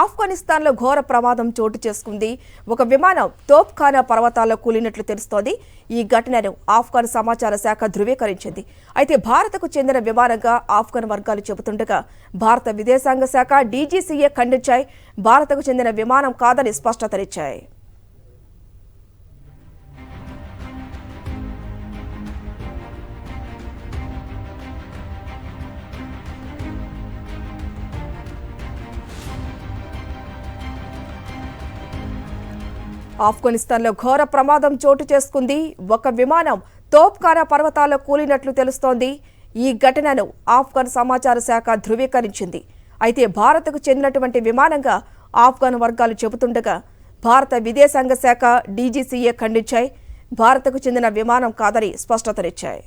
ఆఫ్ఘనిస్తాన్లో ఘోర ప్రమాదం చోటు చేసుకుంది. ఒక విమానం తోప్ఖానా పర్వతాల్లో కూలినట్లు తెలుస్తోంది. ఈ ఘటనను ఆఫ్ఘన్ సమాచార శాఖ ధృవీకరించింది. అయితే భారత్కు చెందిన విమానంగా ఆఫ్ఘన్ వర్గాలు చెబుతుండగా భారత విదేశాంగ శాఖ డీజీసీఏ ఖండించాయి. భారత్కు చెందిన విమానం కాదని స్పష్టతనిచ్చాయి. ఆఫ్ఘనిస్తాన్లో ఘోర ప్రమాదం చోటు చేసుకుంది. ఒక విమానం తోప్ఖానా పర్వతాల్లో కూలినట్లు తెలుస్తోంది. ఈ ఘటనను ఆఫ్ఘన్ సమాచార శాఖ ధృవీకరించింది. అయితే భారత్కు చెందినటువంటి విమానంగా ఆఫ్ఘన్ వర్గాలు చెబుతుండగా భారత విదేశాంగ శాఖ డీజీసీఏ ఖండించాయి. భారత్కు చెందిన విమానం కాదని స్పష్టతనిచ్చాయి.